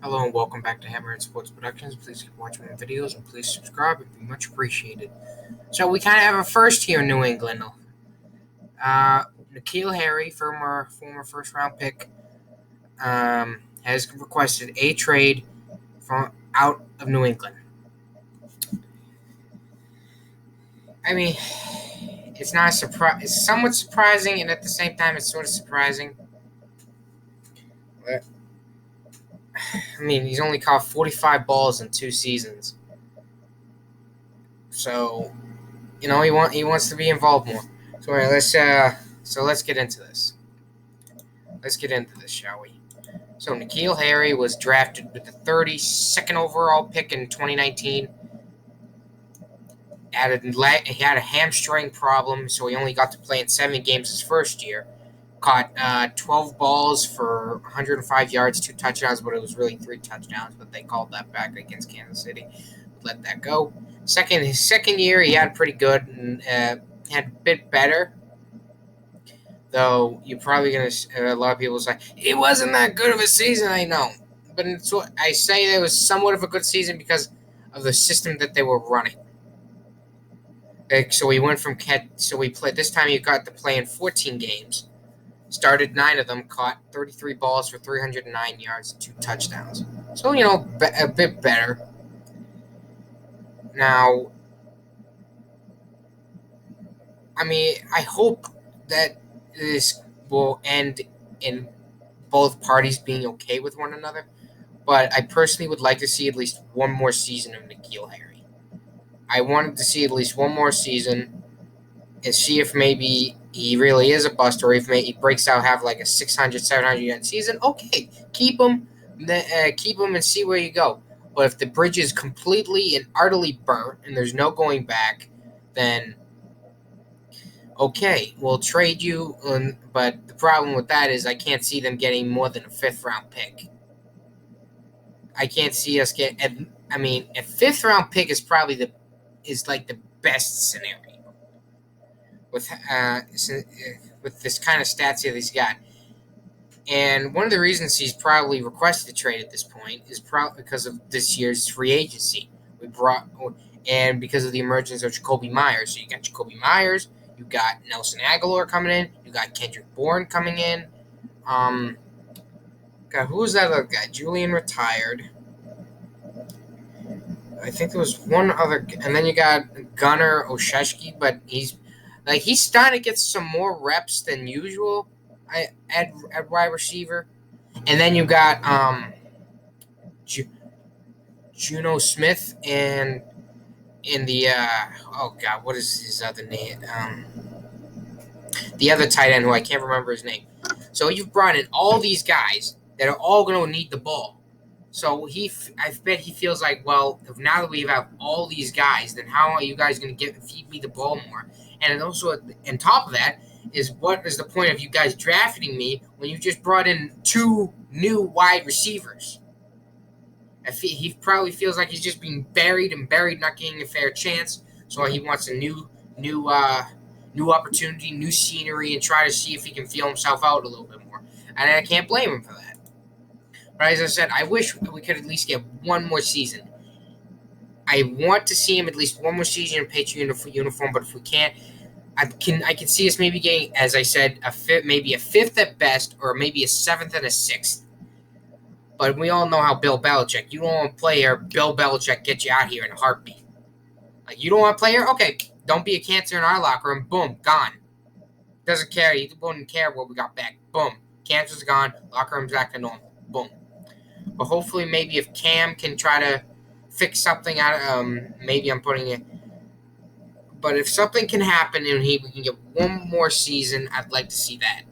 Hello and welcome back to Hammerhead Sports Productions. Please keep watching my videos and please subscribe. It'd be much appreciated. So we kind of have a first here in New England. N'Keal Harry, former first round pick, has requested a trade from out of New England. I mean, it's not a surprise. It's somewhat surprising, and at the same time, it's sort of surprising. I mean, he's only caught 45 balls in 2 seasons, so he wants to be involved more. So let's get into this. Let's get into this, shall we? So N'Keal Harry was drafted with the 32nd overall pick in 2019. He had a hamstring problem, so he only got to play in 7 games his first year. Caught 12 balls for 105 yards, 2 touchdowns, but it was really 3 touchdowns, but they called that back against Kansas City. Let that go. His second year, he had pretty good and had a bit better. Though you're probably going to, a lot of people say, it wasn't that good of a season, I know. But it's what I say, it was somewhat of a good season because of the system that they were running. So we played, this time you got to play in 14 games. Started 9 of them, caught 33 balls for 309 yards and 2 touchdowns. So, a bit better. Now, I mean, I hope that this will end in both parties being okay with one another. But I personally would like to see at least one more season of N'Keal Harry. I wanted to see at least one more season and see if maybe he really is a bust, or if he breaks out, have like a 600, 700 yard season. Okay, keep him and see where you go. But if the bridge is completely and utterly burnt and there's no going back, then okay, we'll trade you. But the problem with that is I can't see them getting more than a 5th round pick. I can't see us get. I mean, a 5th round pick is probably the best scenario with this kind of stats that he's got. And one of the reasons he's probably requested a trade at this point is probably because of this year's free agency. And because of the emergence of Jakobi Meyers. So you got Jakobi Meyers, you got Nelson Agholor coming in, you got Kendrick Bourne coming in. Who was that other guy? Julian retired. I think there was one other, and then you got Gunnar Olszewski, but he's starting to get some more reps than usual at wide receiver. And then you got Juno Smith and in the what is his other name? The other tight end who I can't remember his name. So you've brought in all these guys that are all going to need the ball. So I bet he feels like, well, now that we have all these guys, then how are you guys going to feed me the ball more? And also, on top of that, what is the point of you guys drafting me when you just brought in 2 new wide receivers? He probably feels like he's just being buried, not getting a fair chance. So he wants a new opportunity, new scenery, and try to see if he can feel himself out a little bit more. And I can't blame him for that. But as I said, I wish we could at least get one more season. I want to see him at least one more season in Patriot uniform, but if we can't, I can see us maybe getting, as I said, maybe a 5th at best, or maybe a 7th and a 6th. But we all know how Bill Belichick. You don't want to play here. Bill Belichick gets you out here in a heartbeat. You don't want to play here? Okay, don't be a cancer in our locker room. Boom, gone. Doesn't care. He wouldn't care what we got back. Boom, cancer's gone. Locker room's back to normal. Boom. But hopefully, maybe if Cam can try to fix something out, maybe I'm putting it. But if something can happen and we can get one more season, I'd like to see that.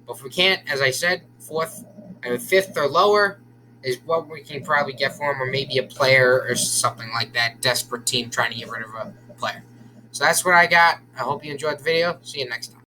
But if we can't, as I said, 5th or lower is what we can probably get for him, or maybe a player or something like that. Desperate team trying to get rid of a player. So that's what I got. I hope you enjoyed the video. See you next time.